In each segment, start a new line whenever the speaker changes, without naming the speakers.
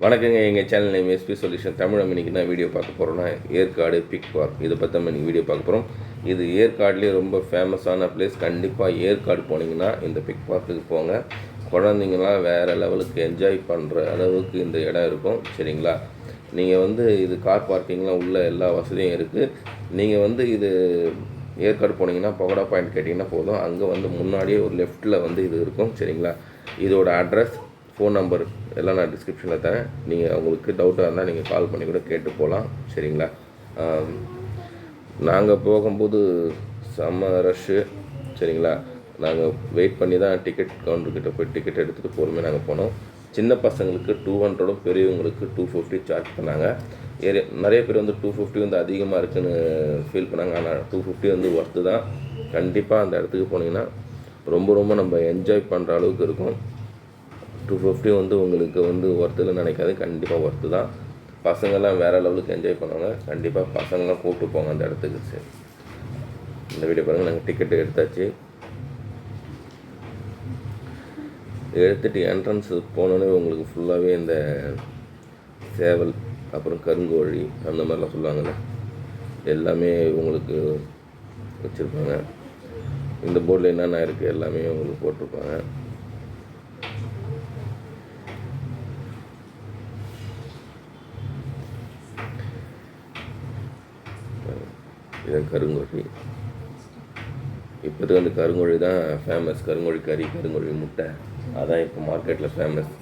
வணக்கங்க. எங்கள் channel name SP solution Tamil. இன்னைக்கு என்ன வீடியோ பார்க்க போகிறோன்னா, ஏற்காடு பிக் பார்க் இதை பற்றி நம்ம இன்றைக்கி வீடியோ பார்க்க போகிறோம். இது ஏற்காடுலேயே ரொம்ப ஃபேமஸான பிளேஸ். கண்டிப்பாக ஏற்காடு போனீங்கன்னா இந்த பிக் பார்க்குக்கு போங்க. குழந்தைங்களாம் வேறு லெவலுக்கு என்ஜாய் பண்ணுற அளவுக்கு இந்த இடம் இருக்கும். சரிங்களா? நீங்கள் இது கார் பார்க்கிங்லாம் உள்ள எல்லா வசதியும் இருக்குது. நீங்கள் இது ஏற்காடு போனீங்கன்னா பகோடா பாயிண்ட் கேட்டிங்கன்னா போதும். அங்கே முன்னாடியே ஒரு லெஃப்ட்டில் இது இருக்கும். சரிங்களா? இதோட அட்ரஸ், ஃபோன் நம்பர் எல்லாம் நான் டிஸ்கிரிப்ஷனில் தரேன். நீங்கள் உங்களுக்கு டவுட்டாக இருந்தால் நீங்கள் கால் பண்ணி கூட கேட்டு போகலாம். சரிங்களா? நாங்கள் போகும்போது செம்ம ரஷ்ஷு. சரிங்களா? நாங்கள் வெயிட் பண்ணி தான் டிக்கெட் கவுண்டர்கிட்ட போய் டிக்கெட் எடுத்துகிட்டு பொறுமையாக நாங்கள் போனோம். சின்ன பசங்களுக்கு 200, பெரியவங்களுக்கு 250 சார்ஜ் பண்ணாங்க. நிறைய பேர் 250 அதிகமாக இருக்குதுன்னு ஃபீல் பண்ணாங்க. ஆனால் 250 ஒர்த்து தான். கண்டிப்பாக அந்த இடத்துக்கு போனீங்கன்னா ரொம்ப ரொம்ப நம்ம என்ஜாய் பண்ணுற அளவுக்கு இருக்கும். 250 உங்களுக்கு ஒர்த்துன்னு நினைக்காது. கண்டிப்பாக ஒர்த்து தான். பசங்கள்லாம் வேறு லெவலுக்கு என்ஜாய் பண்ணுவாங்க. கண்டிப்பாக பசங்கள்லாம் கூப்பிட்டு போங்க அந்த இடத்துக்கு. சரி, இந்த வீடியோ பாருங்கள். நாங்கள் டிக்கெட்டு எடுத்தாச்சு. எடுத்துகிட்டு என்ட்ரன்ஸு போனோன்னே உங்களுக்கு ஃபுல்லாகவே இந்த சேவல், அப்புறம் கருங்கோழி அந்த மாதிரிலாம் சொல்லுவாங்கள்ல, எல்லாமே உங்களுக்கு வச்சுருப்பாங்க. இந்த போர்டில் என்னென்ன இருக்குது எல்லாமே உங்களுக்கு போட்டிருப்பாங்க. இதுதான் கருங்கோழி. இப்போது கருங்கோழி தான் ஃபேமஸ். கருங்கோழி கறி, கருங்கோழி முட்டை, அதான் இப்போ மார்க்கெட்டில் ஃபேமஸ்.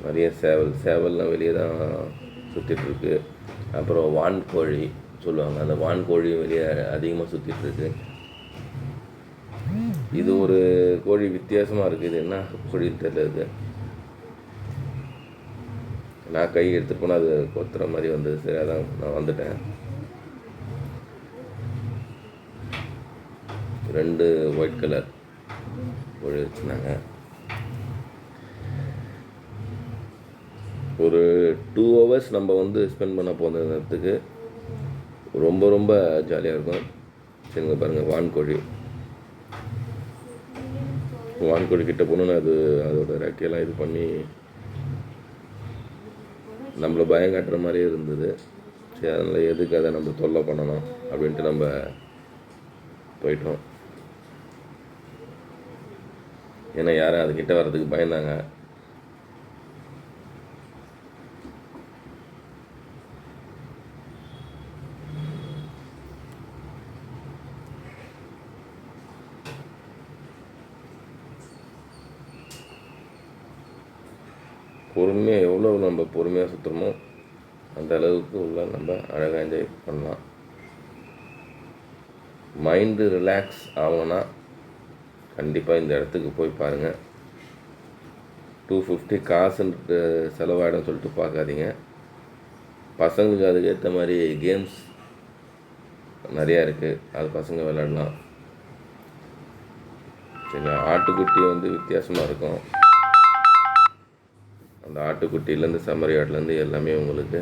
நிறைய சேவல்லாம் வெளியே தான் சுற்றிட்டுருக்கு. அப்புறம் வான்கோழி சொல்லுவாங்க, அந்த வான்கோழியும் வெளியே அதிகமாக சுற்றிட்டுருக்கு. இது ஒரு கோழி வித்தியாசமாக இருக்குது. இது என்ன கோழின்னு தெரியல. நான் கை எடுத்துகிட்டு போனால் அது கொத்துற மாதிரி வந்தது. சரி, அதான் நான் வந்துட்டேன். 2 ஒயிட் கலர் கோழி வச்சுருந்தாங்க. ஒரு 2 ஹவர்ஸ் நம்ம ஸ்பெண்ட் பண்ண போன நேரத்துக்கு ரொம்ப ரொம்ப ஜாலியாக இருக்கும். சரிங்க, பாருங்கள். வான்கோழி கிட்ட போகணுன்னு அதோட ரெக்கையெல்லாம் இது பண்ணி நம்மளை பயம் காட்டுற மாதிரியே இருந்தது. சரி, அதனால் எதுக்கு அதை நம்ம தொல்லை பண்ணணும் அப்படின்ட்டு நம்ம போயிட்டோம். ஏன்னா யாரும் அதுக்கிட்ட வர்றதுக்கு பயந்தாங்க. பொறுமையாக எவ்வளோ நம்ம பொறுமையாக சுற்றுறோமோ அந்த அளவுக்கு உள்ள நம்ம அழகாக என்ஜாய் பண்ணலாம். மைண்டு ரிலாக்ஸ் ஆகணும்னா கண்டிப்பாக இந்த இடத்துக்கு போய் பாருங்கள். 250 காசுன்ட்டு செலவாயிடும் சொல்லிட்டு பார்க்காதீங்க. பசங்களுக்கு அதுக்கேற்ற மாதிரி கேம்ஸ் நிறையா இருக்குது. அது பசங்க விளையாடலாம். சரி, ஆட்டுக்குட்டி வித்தியாசமாக இருக்கும். அந்த ஆட்டுக்குட்டிலேருந்து செம்மறி ஆட்டிலேருந்து எல்லாமே உங்களுக்கு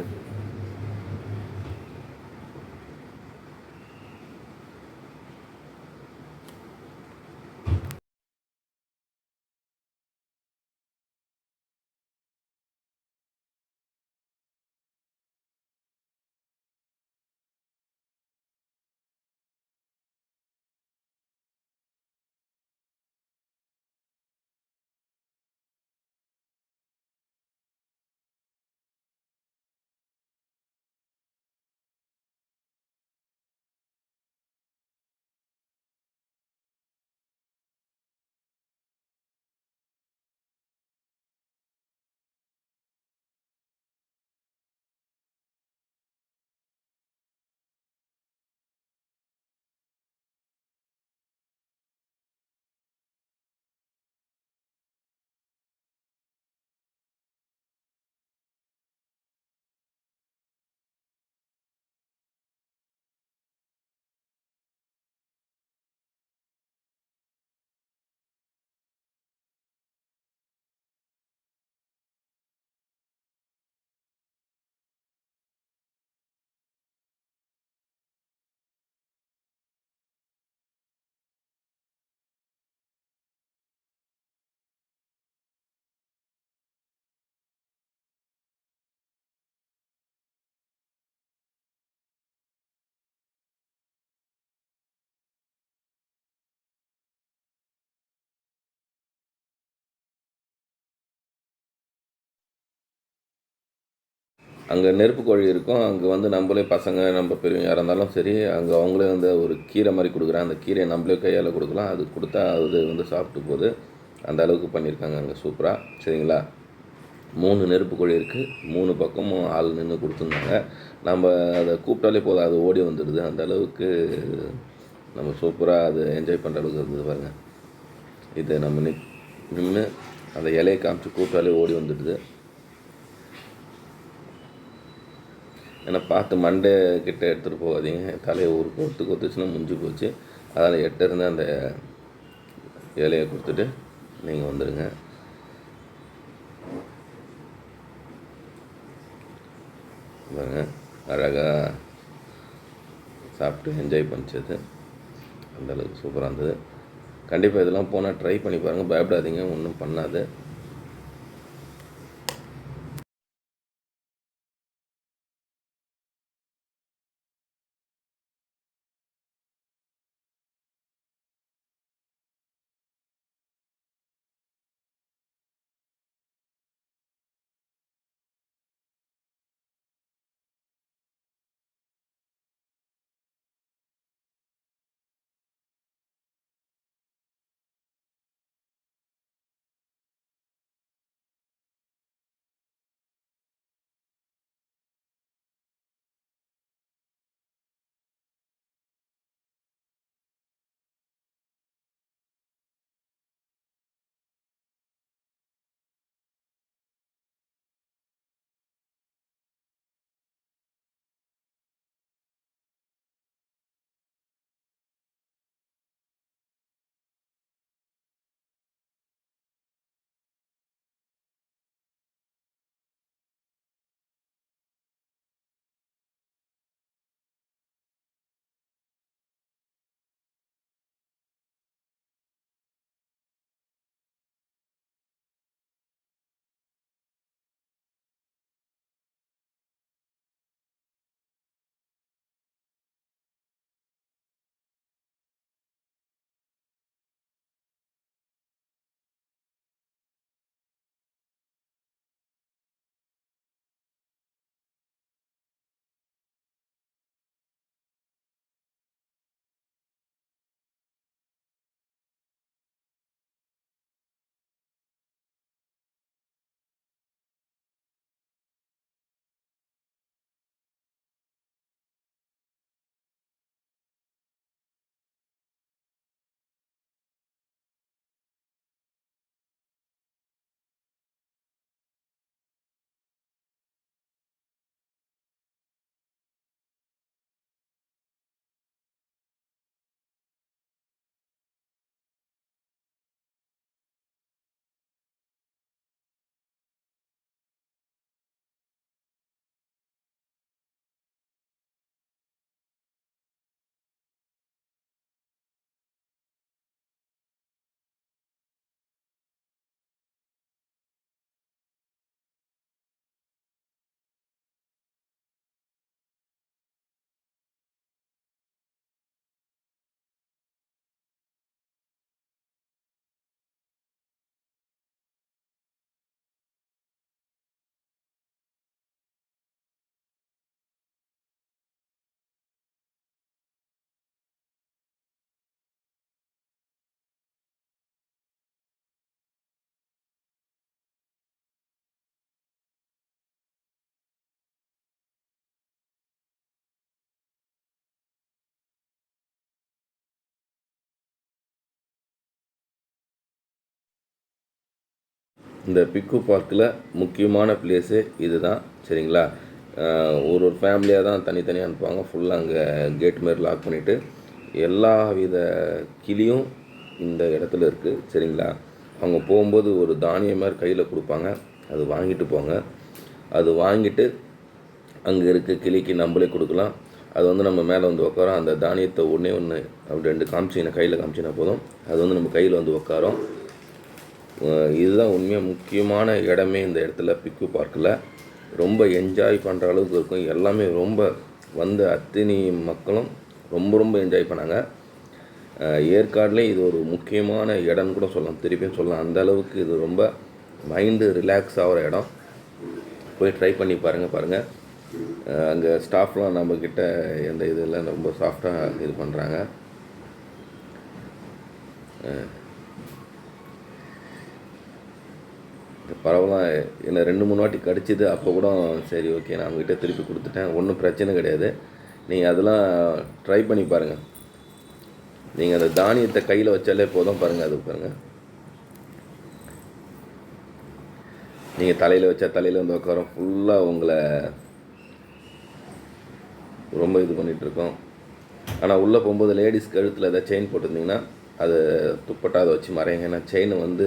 அங்கே நெருப்பு கோழி இருக்கும். அங்கே வந்து நம்மளே பசங்க நம்ம பெரியவங்க யாராக இருந்தாலும் சரி, அங்கே அவங்களே வந்து ஒரு கீரை மாதிரி கொடுக்குறாங்க. அந்த கீரையை நம்மளே கையால் கொடுக்கலாம். அது கொடுத்தா அது வந்து சாப்பிட்டு போகுது. அந்த அளவுக்கு பண்ணியிருக்காங்க அங்கே சூப்பராக. சரிங்களா, 3 நெருப்பு கோழி இருக்குது. 3 பக்கமும் ஆள் நின்று கொடுத்துருந்தாங்க. நம்ம அதை கூப்பிட்டாலே போதும், அது ஓடி வந்துடுது. அந்த அளவுக்கு நம்ம சூப்பராக அது என்ஜாய் பண்ணுற அளவுக்கு இருந்தது பாருங்கள். இதை நம்ம நின்று அந்த இலையை காமிச்சு கூப்பிட்டாலே ஓடி வந்துடுது. ஏன்னா பார்த்து மண்டே கிட்ட எடுத்துகிட்டு போகாதீங்க. தலையை ஒரு கொத்துச்சுன்னா முடிஞ்சு போச்சு. அதில் இருந்து அந்த இலையை கொடுத்துட்டு நீங்கள் வந்துடுங்க. பாருங்க, அழகாக சாப்பிட்டு என்ஜாய் பண்ணிச்சது. அந்தளவுக்கு சூப்பராக இருந்தது. கண்டிப்பாக இதெல்லாம் போனால் ட்ரை பண்ணி பாருங்கள். பயப்படாதீங்க, ஒன்றும் பண்ணாது. இந்த பிக்கு பார்க்கில் முக்கியமான பிளேஸு இது தான். சரிங்களா, ஒரு ஃபேமிலியாக தான் தனித்தனியாக அனுப்புவாங்க. ஃபுல்லாக அங்கே கேட் மாரி லாக் பண்ணிவிட்டு எல்லா வித கிளியும் இந்த இடத்துல இருக்குது. சரிங்களா, அவங்க போகும்போது ஒரு தானியம் மாதிரி கையில் கொடுப்பாங்க. அது வாங்கிட்டு போங்க. அது வாங்கிட்டு அங்கே இருக்க கிளிக்கு நம்மளே கொடுக்கலாம். அது வந்து நம்ம மேலே வந்து உட்காரோம். அந்த தானியத்தை ஒன்று அப்படி 2 காமிச்சிங்கன்னா கையில் காமிச்சின்னா போதும், அது வந்து நம்ம கையில் வந்து உட்காரோம். இதுதான் உண்மையாக முக்கியமான இடமே இந்த இடத்துல. பிக்கு பார்க்கில் ரொம்ப என்ஜாய் பண்ணுற அளவுக்கு இருக்கும். எல்லாமே ரொம்ப வந்த அத்தனை மக்களும் ரொம்ப என்ஜாய் பண்ணாங்க. ஏற்காடுலேயே இது ஒரு முக்கியமான இடம்னு கூட சொல்லலாம், திருப்பியும் சொல்லலாம். அந்த அளவுக்கு இது ரொம்ப மைண்டு ரிலாக்ஸ் ஆகிற இடம். போய் ட்ரை பண்ணி பாருங்கள். அங்கே ஸ்டாஃப்லாம் நம்மக்கிட்ட எந்த இதெல்லாம் ரொம்ப சாஃப்டாக இது பண்ணுறாங்க. பரவலாம் என்னை 2-3 வாட்டி கடிச்சிது. அப்போ கூட சரி ஓகே நான் அவங்ககிட்ட திருப்பி கொடுத்துட்டேன். ஒன்றும் பிரச்சனை கிடையாது. நீங்கள் அதெல்லாம் ட்ரை பண்ணி பாருங்கள். நீங்கள் அந்த தானியத்தை கையில் வச்சாலே போதும். பாருங்கள், அது பாருங்கள், நீங்கள் தலையில் வச்சா தலையில் வந்து உட்காரும். ஃபுல்லாக உங்களை ரொம்ப இது பண்ணிகிட்ருக்கோம். ஆனால் உள்ளே போகும்போது லேடிஸ் கழுத்தில் ஏதாவது செயின் போட்டிருந்தீங்கன்னா அது துப்பட்டா அதை வச்சு மறைங்க. ஏன்னா செயினை வந்து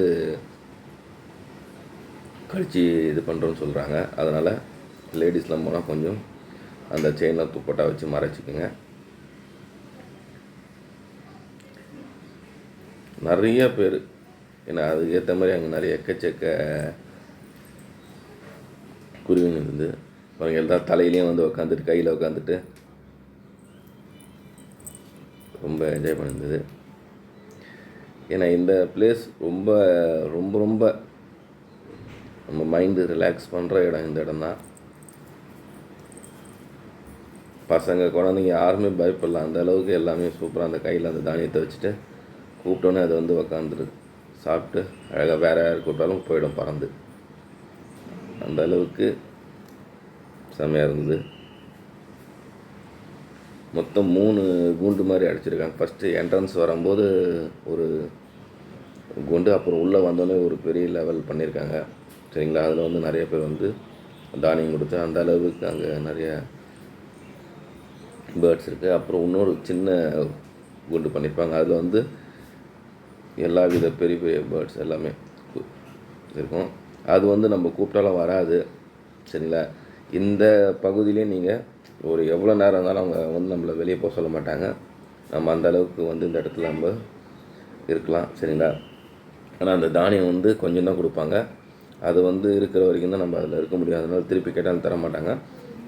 கழிச்சு இது பண்ணுறோன்னு சொல்கிறாங்க. அதனால் லேடிஸ்லாம் போனால் கொஞ்சம் அந்த செயினை துப்பட்டா வச்சு மறைச்சிக்குங்க. நிறைய பேர் ஏன்னா அதுக்கு ஏற்ற மாதிரி அங்கே நிறைய எக்கச்சக்க குருவிங்க இருந்து அவங்க எல்லாம் தலையிலையும் வந்து உட்காந்துட்டு கையில் உட்காந்துட்டு ரொம்ப என்ஜாய் பண்ணியிருந்தது. ஏன்னா இந்த பிளேஸ் ரொம்ப ரொம்ப ரொம்ப நம்ம மைண்டு ரிலாக்ஸ் பண்ணுற இடம் இந்த இடம் தான். பசங்க குழந்தைங்க யாருமே பயப்படலாம். அந்த அளவுக்கு எல்லாமே சூப்பராக அந்த கையில் அந்த தானியத்தை வச்சுட்டு கூப்பிட்டோன்னே அது வந்து உக்காந்துருது, சாப்பிட்டு அழகாக வேறு யார் கூப்பிட்டாலும் போயிடும் பறந்து. அந்த அளவுக்கு செம்மையாக இருந்தது. மொத்தம் 3 குண்டு மாதிரி அடிச்சிருக்காங்க. ஃபஸ்ட்டு என்ட்ரன்ஸ் வரும்போது ஒரு குண்டு, அப்புறம் உள்ளே வந்தோடனே ஒரு பெரிய லெவல் பண்ணியிருக்காங்க. சரிங்களா, அதில் வந்து நிறைய பேர் வந்து தானியம் கொடுத்து அந்த அளவுக்கு அங்கே நிறைய பேர்ட்ஸ் இருக்குது. அப்புறம் இன்னொரு சின்ன குண்டு பண்ணியிருப்பாங்க. அதில் வந்து எல்லா வித பெரிய பெரிய பேர்ட்ஸ் எல்லாமே இருக்கும். அது வந்து நம்ம கூப்பிட்டாலும் வராது. சரிங்களா, இந்த பகுதியிலே நீங்கள் ஒரு எவ்வளோ நேரம் இருந்தாலும் அவங்க வந்து நம்மளை வெளியே போக சொல்ல மாட்டாங்க. நம்ம அந்த அளவுக்கு வந்து இந்த இடத்துல நம்ம இருக்கலாம். சரிங்களா, ஆனால் அந்த தானியம் வந்து கொஞ்சம் தான் கொடுப்பாங்க. அது வந்து இருக்கிற வரைக்கும் தான் நம்ம அதில் இருக்க முடியும். அதனால் திருப்பி கேட்டாலும் தர மாட்டாங்க.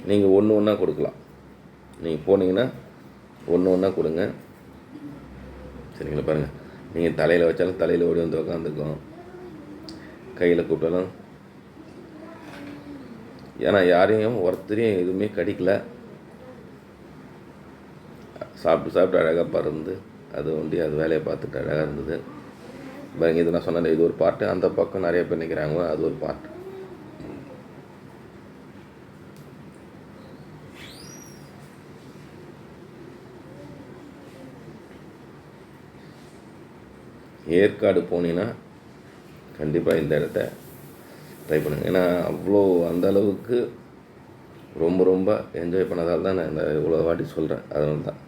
நீங்கள் ஒன்று ஒன்றா கொடுக்கலாம். நீங்கள் போனீங்கன்னா ஒன்று ஒன்றா கொடுங்க. சரிங்களா, பாருங்கள், நீங்கள் தலையில் வச்சாலும் தலையில் ஓடி வந்து உட்காந்துக்கும், கையில் கூப்பிட்டாலும். ஏன்னா யாரையும் ஒருத்தரையும் எதுவுமே கடிக்கலை. சாப்பிட்டு அழகாக பறந்து அது ஒண்டி அது வேலையை பார்த்துட்டு அழகாக இருந்தது. இது நான் சொன்னேன், இது ஒரு பாட்டு. அந்த பக்கம் நிறைய பேர் நிற்கிறாங்க, அது ஒரு பாட்டு. ஏற்காடு போனீங்கன்னா கண்டிப்பாக இந்த இடத்த ட்ரை பண்ணுங்கள். ஏன்னா அவ்வளோ அந்த அளவுக்கு ரொம்ப ரொம்ப என்ஜாய் பண்ணதால் தான் நான் இந்த இவ்வளோ வாட்டி சொல்கிறேன். அதனால தான்.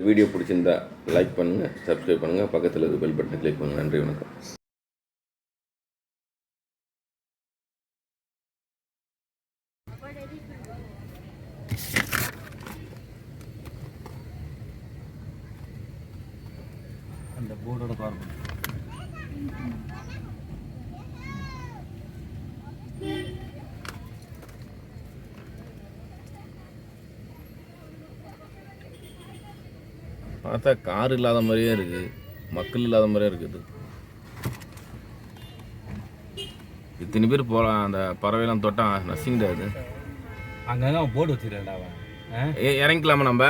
வீடியோ பிடிச்சிருந்தா லைக் பண்ணுங்கள், சப்ஸ்கிரைப் பண்ணுங்கள், பக்கத்தில் இருக்க பெல் பட்டனை கிளிக் பண்ணுங்கள். நன்றி, வணக்கம்.
அந்த போர்டோட பார்க்கணும்.
பார்த்தா கார் இல்லாத மாதிரியே இருக்குது, மக்கள் இல்லாத மாதிரியே இருக்குது. இத்தனை பேர் போகலாம், அந்த பறவைலாம் தொட்டா நசிங்கிடாது.
அங்கங்கே போர்டு வச்சுக்கிறேன்டா அவன்.
இறங்கிக்கலாமா நம்ம?